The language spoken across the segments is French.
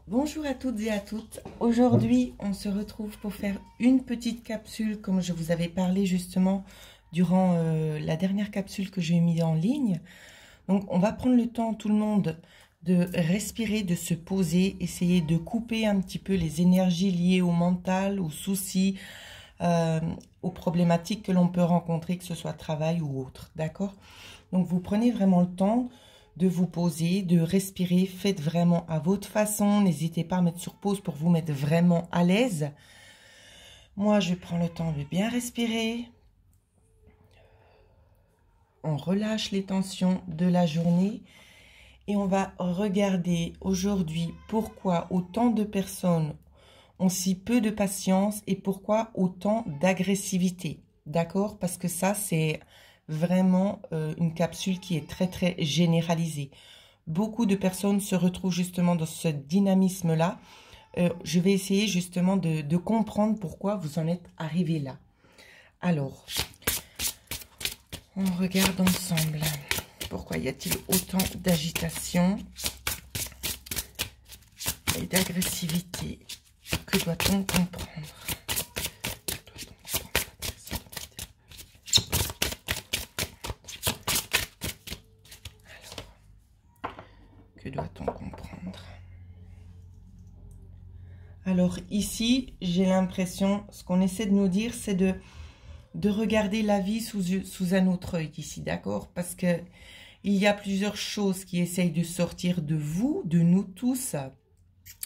Bonjour à toutes et à toutes. Aujourd'hui, on se retrouve pour faire une petite capsule comme je vous avais parlé justement durant la dernière capsule que j'ai mise en ligne. Donc, on va prendre le temps, tout le monde, de respirer, de se poser, essayer de couper un petit peu les énergies liées au mental, aux soucis, aux problématiques que l'on peut rencontrer, que ce soit travail ou autre. D'accord? Donc, vous prenez vraiment le temps de vous poser, de respirer, faites vraiment à votre façon, n'hésitez pas à mettre sur pause pour vous mettre vraiment à l'aise. Moi, je prends le temps de bien respirer. On relâche les tensions de la journée et on va regarder aujourd'hui pourquoi autant de personnes ont si peu de patience et pourquoi autant d'agressivité. D'accord? Parce que ça, c'est vraiment une capsule qui est très généralisée. Beaucoup de personnes se retrouvent justement dans ce dynamisme-là. Je vais essayer justement de comprendre pourquoi vous en êtes arrivé là. Alors, on regarde ensemble. Pourquoi y a-t-il autant d'agitation et d'agressivité? Que doit-on comprendre? Que doit-on comprendre? Alors ici, j'ai l'impression, ce qu'on essaie de nous dire, c'est de regarder la vie sous un autre œil ici, d'accord? Parce que il y a plusieurs choses qui essayent de sortir de vous, de nous tous,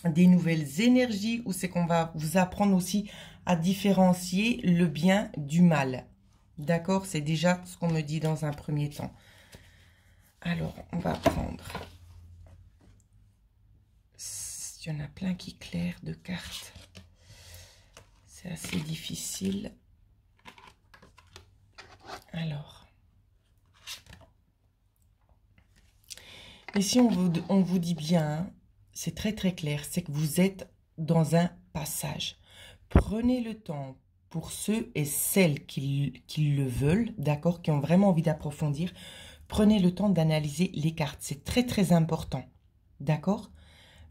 des nouvelles énergies, où c'est qu'on va vous apprendre aussi à différencier le bien du mal. D'accord? C'est déjà ce qu'on me dit dans un premier temps. Alors, on va prendre... Il y en a plein qui clairent de cartes. C'est assez difficile. Alors. Ici, on vous dit bien, hein, c'est très clair, c'est que vous êtes dans un passage. Prenez le temps pour ceux et celles qui le veulent, d'accord, qui ont vraiment envie d'approfondir. Prenez le temps d'analyser les cartes. C'est très important, d'accord?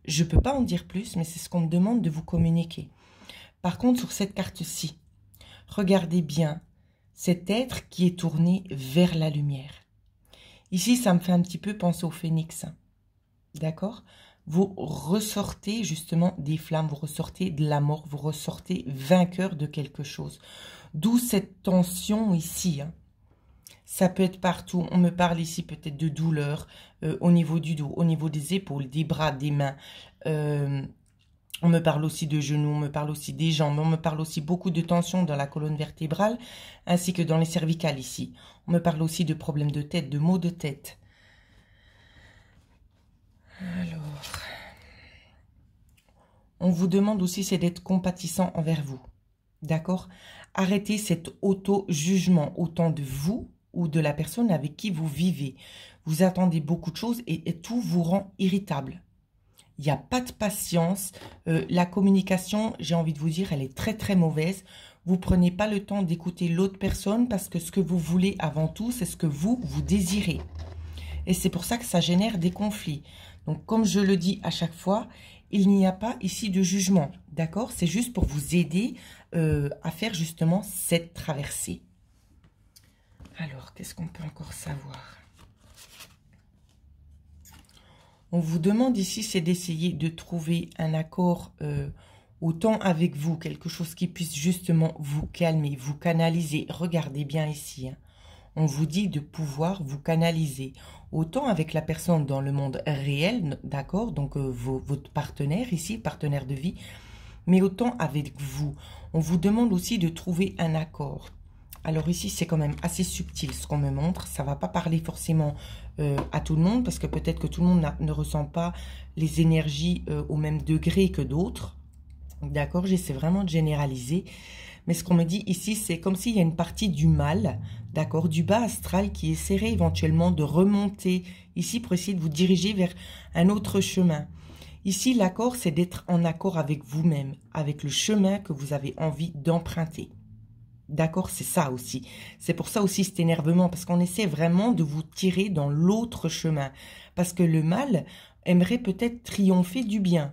Je ne peux pas en dire plus, mais c'est ce qu'on me demande de vous communiquer. Par contre, sur cette carte-ci, regardez bien cet être qui est tourné vers la lumière. Ici, ça me fait un petit peu penser au phénix. D'accord? Vous ressortez justement des flammes, vous ressortez de la mort, vous ressortez vainqueur de quelque chose. D'où cette tension ici, hein. Ça peut être partout. On me parle ici peut-être de douleur au niveau du dos, au niveau des épaules, des bras, des mains. On me parle aussi de genoux, on me parle aussi des jambes. On me parle aussi beaucoup de tension dans la colonne vertébrale ainsi que dans les cervicales ici. On me parle aussi de problèmes de tête, de maux de tête. Alors, on vous demande aussi c'est d'être compatissant envers vous. D'accord? Arrêtez cet auto-jugement autant de vous ou de la personne avec qui vous vivez. Vous attendez beaucoup de choses et tout vous rend irritable. Il n'y a pas de patience. La communication, j'ai envie de vous dire, elle est très mauvaise. Vous ne prenez pas le temps d'écouter l'autre personne parce que ce que vous voulez avant tout, c'est ce que vous désirez. Et c'est pour ça que ça génère des conflits. Donc, comme je le dis à chaque fois, il n'y a pas ici de jugement. D'accord? C'est juste pour vous aider à faire justement cette traversée. Alors, qu'est-ce qu'on peut encore savoir? On vous demande ici, c'est d'essayer de trouver un accord autant avec vous, quelque chose qui puisse justement vous calmer, vous canaliser. Regardez bien ici, hein. On vous dit de pouvoir vous canaliser, autant avec la personne dans le monde réel, d'accord, donc votre partenaire ici, partenaire de vie, mais autant avec vous. On vous demande aussi de trouver un accord. Alors ici, c'est quand même assez subtil ce qu'on me montre. Ça ne va pas parler forcément à tout le monde parce que peut-être que tout le monde ne ressent pas les énergies au même degré que d'autres. D'accord, j'essaie vraiment de généraliser. Mais ce qu'on me dit ici, c'est comme s'il y a une partie du mal, d'accord, du bas astral qui essaierait éventuellement de remonter ici pour essayer de vous diriger vers un autre chemin. Ici, l'accord, c'est d'être en accord avec vous-même, avec le chemin que vous avez envie d'emprunter. D'accord, c'est ça aussi. C'est pour ça aussi cet énervement, parce qu'on essaie vraiment de vous tirer dans l'autre chemin. Parce que le mal aimerait peut-être triompher du bien.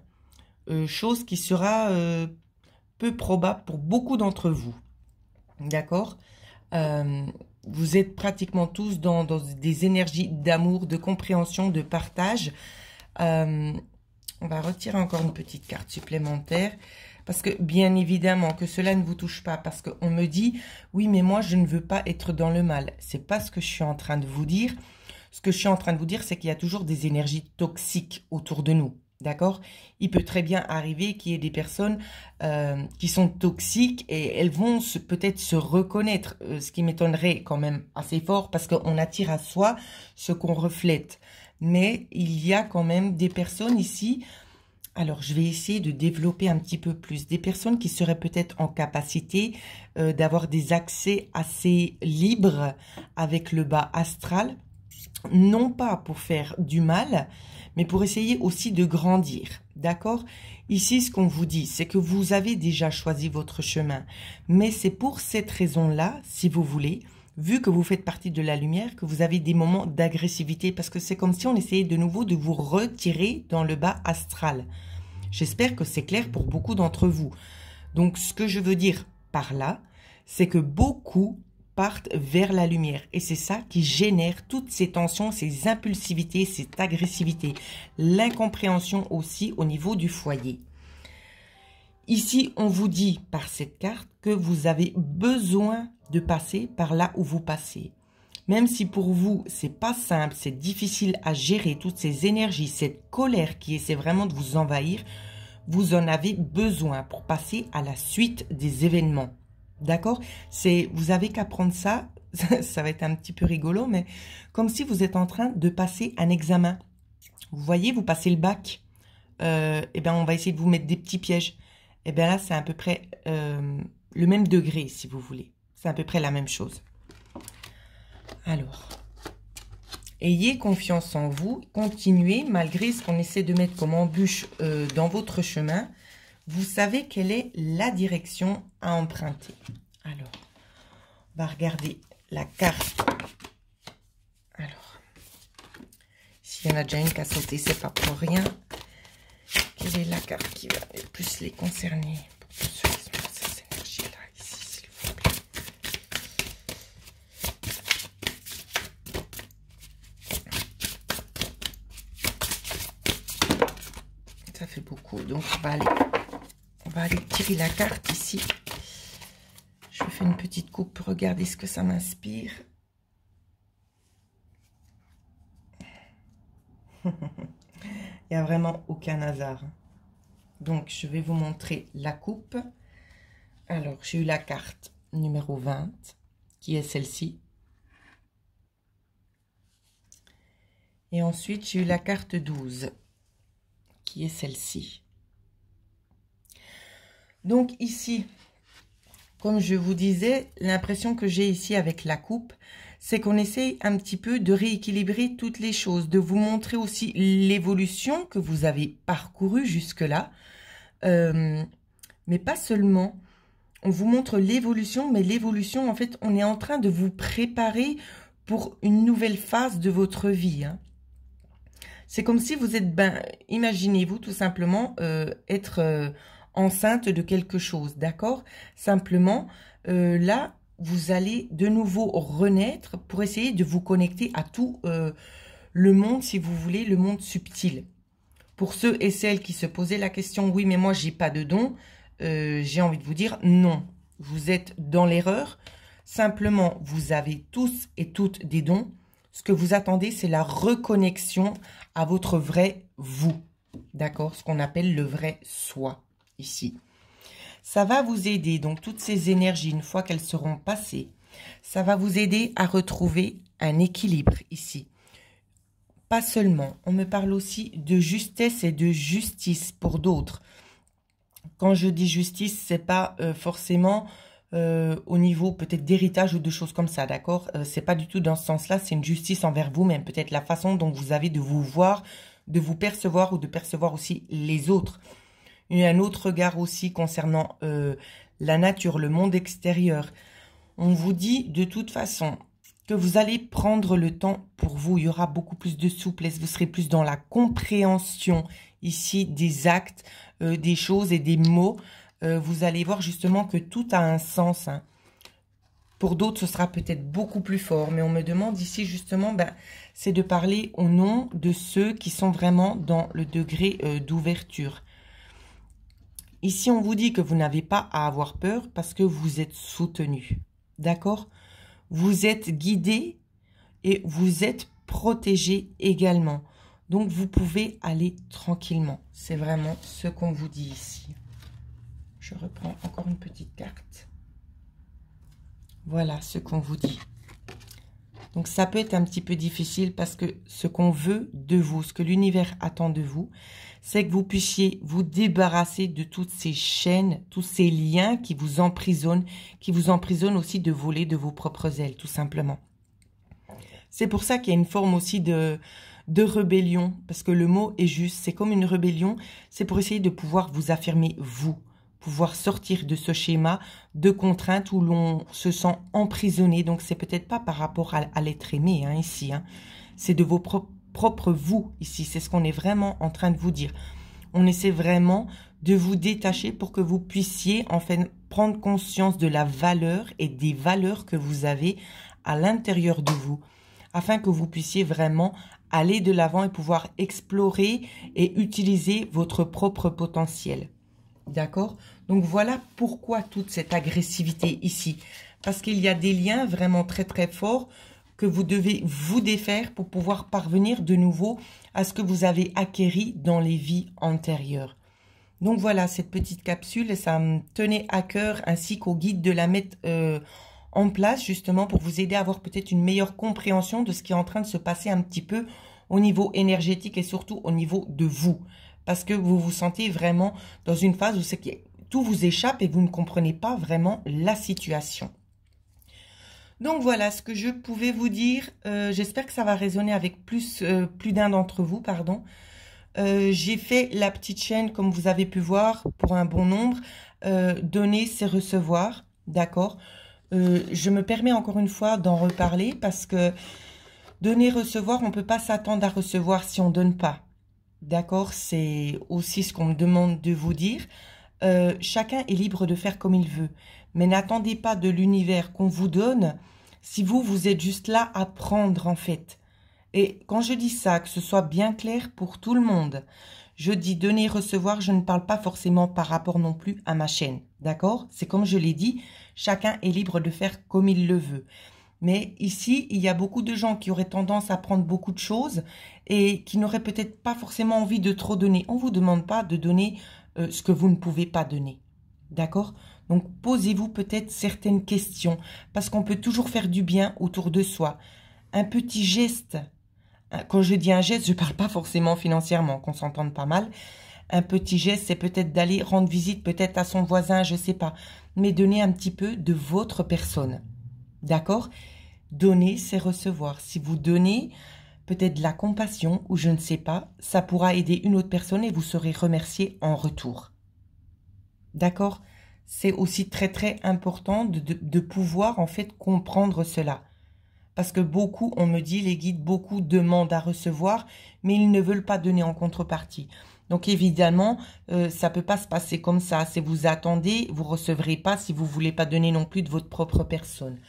chose qui sera peu probable pour beaucoup d'entre vous. D'accord? Vous êtes pratiquement tous dans des énergies d'amour, de compréhension, de partage. On va retirer encore une petite carte supplémentaire. Parce que, bien évidemment, que cela ne vous touche pas. Parce qu'on me dit, oui, mais moi, je ne veux pas être dans le mal. C'est pas ce que je suis en train de vous dire. Ce que je suis en train de vous dire, c'est qu'il y a toujours des énergies toxiques autour de nous. D'accord? Il peut très bien arriver qu'il y ait des personnes qui sont toxiques et elles vont peut-être se reconnaître. Ce qui m'étonnerait quand même assez fort parce qu'on attire à soi ce qu'on reflète. Mais il y a quand même des personnes ici... Alors, je vais essayer de développer un petit peu plus. Des personnes qui seraient peut-être en capacité d'avoir des accès assez libres avec le bas astral. Non pas pour faire du mal, mais pour essayer aussi de grandir. D'accord? Ici, ce qu'on vous dit, c'est que vous avez déjà choisi votre chemin. Mais c'est pour cette raison-là, si vous voulez, vu que vous faites partie de la lumière, que vous avez des moments d'agressivité, parce que c'est comme si on essayait de nouveau de vous retirer dans le bas astral. J'espère que c'est clair pour beaucoup d'entre vous. Donc, ce que je veux dire par là, c'est que beaucoup partent vers la lumière. Et c'est ça qui génère toutes ces tensions, ces impulsivités, cette agressivité. L'incompréhension aussi au niveau du foyer. Ici, on vous dit par cette carte que vous avez besoin de passer par là où vous passez. Même si pour vous, c'est pas simple, c'est difficile à gérer toutes ces énergies, cette colère qui essaie vraiment de vous envahir, vous en avez besoin pour passer à la suite des événements. D'accord? Vous avez qu'à prendre ça, ça va être un petit peu rigolo, mais comme si vous êtes en train de passer un examen. Vous voyez, vous passez le bac, et ben on va essayer de vous mettre des petits pièges. Et bien là, c'est à peu près le même degré, si vous voulez. C'est à peu près la même chose. Alors, ayez confiance en vous, continuez, malgré ce qu'on essaie de mettre comme embûche dans votre chemin. Vous savez quelle est la direction à emprunter. Alors, on va regarder la carte. Alors, s'il y en a déjà une qui a sauté, c'est pas pour rien. Quelle est la carte qui va le plus les concerner pour tous ceux qui sont dans ces énergies-là, ici, s'il vous plaît. Ça fait beaucoup, donc on va aller tirer la carte ici. Je fais une petite coupe, regardez ce que ça m'inspire. Il n'y a vraiment aucun hasard. Donc, je vais vous montrer la coupe. Alors, j'ai eu la carte numéro 20, qui est celle-ci. Et ensuite, j'ai eu la carte 12, qui est celle-ci. Donc, ici, comme je vous disais, l'impression que j'ai ici avec la coupe, c'est qu'on essaye un petit peu de rééquilibrer toutes les choses, de vous montrer aussi l'évolution que vous avez parcourue jusque-là. Mais pas seulement. On vous montre l'évolution, mais l'évolution, en fait, on est en train de vous préparer pour une nouvelle phase de votre vie. Hein. C'est comme si vous êtes, imaginez-vous tout simplement être enceinte de quelque chose, d'accord? Simplement, là, vous allez de nouveau renaître pour essayer de vous connecter à tout le monde, si vous voulez, le monde subtil. Pour ceux et celles qui se posaient la question, oui, mais moi, j'ai pas de don, j'ai envie de vous dire non. Vous êtes dans l'erreur. Simplement, vous avez tous et toutes des dons. Ce que vous attendez, c'est la reconnexion à votre vrai vous. D'accord? Ce qu'on appelle le vrai soi, ici. Ça va vous aider, donc toutes ces énergies, une fois qu'elles seront passées, ça va vous aider à retrouver un équilibre ici. Pas seulement, on me parle aussi de justesse et de justice pour d'autres. Quand je dis justice, c'est pas forcément au niveau peut-être d'héritage ou de choses comme ça, d'accord? C'est pas du tout dans ce sens-là, c'est une justice envers vous-même, peut-être la façon dont vous avez de vous voir, de vous percevoir ou de percevoir aussi les autres. Il y a un autre regard aussi concernant la nature, le monde extérieur. On vous dit de toute façon que vous allez prendre le temps pour vous. Il y aura beaucoup plus de souplesse. Vous serez plus dans la compréhension ici des actes, des choses et des mots. Vous allez voir justement que tout a un sens. Hein. Pour d'autres, ce sera peut-être beaucoup plus fort. Mais on me demande ici justement, c'est de parler au nom de ceux qui sont vraiment dans le degré d'ouverture. Ici, on vous dit que vous n'avez pas à avoir peur parce que vous êtes soutenu. D'accord? Vous êtes guidé et vous êtes protégé également. Donc, vous pouvez aller tranquillement. C'est vraiment ce qu'on vous dit ici. Je reprends encore une petite carte. Voilà ce qu'on vous dit. Donc, ça peut être un petit peu difficile parce que ce qu'on veut de vous, ce que l'univers attend de vous, c'est que vous puissiez vous débarrasser de toutes ces chaînes, tous ces liens qui vous emprisonnent aussi de voler de vos propres ailes, tout simplement. C'est pour ça qu'il y a une forme aussi de rébellion, parce que le mot est juste, c'est comme une rébellion, c'est pour essayer de pouvoir vous affirmer vous, pouvoir sortir de ce schéma de contraintes où l'on se sent emprisonné. Donc, c'est peut-être pas par rapport à l'être aimé, hein, ici, hein. C'est de vos propres vous, ici. C'est ce qu'on est vraiment en train de vous dire. On essaie vraiment de vous détacher pour que vous puissiez, en fait, prendre conscience de la valeur et des valeurs que vous avez à l'intérieur de vous, afin que vous puissiez vraiment aller de l'avant et pouvoir explorer et utiliser votre propre potentiel. D'accord? Donc, voilà pourquoi toute cette agressivité ici. Parce qu'il y a des liens vraiment très, très forts que vous devez vous défaire pour pouvoir parvenir de nouveau à ce que vous avez acquéri dans les vies antérieures. Donc, voilà cette petite capsule. Et ça me tenait à cœur ainsi qu'au guide de la mettre en place justement pour vous aider à avoir peut-être une meilleure compréhension de ce qui est en train de se passer un petit peu au niveau énergétique et surtout au niveau de vous. Parce que vous vous sentez vraiment dans une phase où c'est que tout vous échappe et vous ne comprenez pas vraiment la situation. Donc voilà ce que je pouvais vous dire. J'espère que ça va résonner avec plus d'un d'entre vous, pardon. J'ai fait la petite chaîne, comme vous avez pu voir, pour un bon nombre. Donner, c'est recevoir, d'accord. Je me permets encore une fois d'en reparler parce que donner, recevoir, on ne peut pas s'attendre à recevoir si on ne donne pas. D'accord, c'est aussi ce qu'on me demande de vous dire. Chacun est libre de faire comme il veut. Mais n'attendez pas de l'univers qu'on vous donne si vous êtes juste là à prendre en fait. Et quand je dis ça, que ce soit bien clair pour tout le monde, je dis donner, recevoir, je ne parle pas forcément par rapport non plus à ma chaîne. D'accord? C'est comme je l'ai dit, chacun est libre de faire comme il le veut. Mais ici, il y a beaucoup de gens qui auraient tendance à prendre beaucoup de choses et qui n'auraient peut-être pas forcément envie de trop donner. On ne vous demande pas de donner ce que vous ne pouvez pas donner. D'accord? Donc, posez-vous peut-être certaines questions parce qu'on peut toujours faire du bien autour de soi. Un petit geste, quand je dis un geste, je ne parle pas forcément financièrement, qu'on s'entende pas mal. Un petit geste, c'est peut-être d'aller rendre visite peut-être à son voisin, je ne sais pas. Mais donner un petit peu de votre personne. D'accord? Donner, c'est recevoir. Si vous donnez peut-être de la compassion ou je ne sais pas, ça pourra aider une autre personne et vous serez remercié en retour. D'accord? C'est aussi très très important de pouvoir en fait comprendre cela. Parce que beaucoup, on me dit, les guides, beaucoup demandent à recevoir, mais ils ne veulent pas donner en contrepartie. Donc évidemment, ça peut pas se passer comme ça. Si vous attendez, vous recevrez pas si vous voulez pas donner non plus de votre propre personne.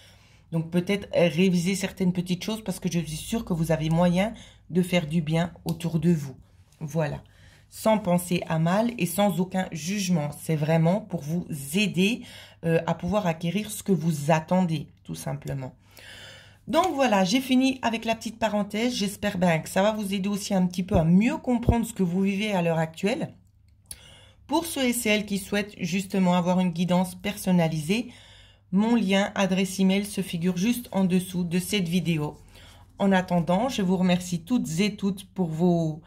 Donc peut-être réviser certaines petites choses parce que je suis sûre que vous avez moyen de faire du bien autour de vous. Voilà. Sans penser à mal et sans aucun jugement. C'est vraiment pour vous aider à pouvoir acquérir ce que vous attendez, tout simplement. Donc voilà, j'ai fini avec la petite parenthèse. J'espère bien que ça va vous aider aussi un petit peu à mieux comprendre ce que vous vivez à l'heure actuelle. Pour ceux et celles qui souhaitent justement avoir une guidance personnalisée, mon lien adresse email se figure juste en dessous de cette vidéo. En attendant, je vous remercie toutes et toutes pour vos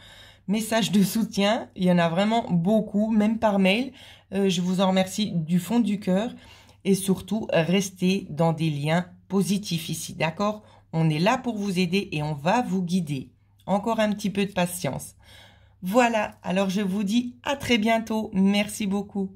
messages de soutien. Il y en a vraiment beaucoup, même par mail. Je vous en remercie du fond du cœur. Et surtout, restez dans des liens positifs ici, d'accord? On est là pour vous aider et on va vous guider. Encore un petit peu de patience. Voilà, alors je vous dis à très bientôt. Merci beaucoup.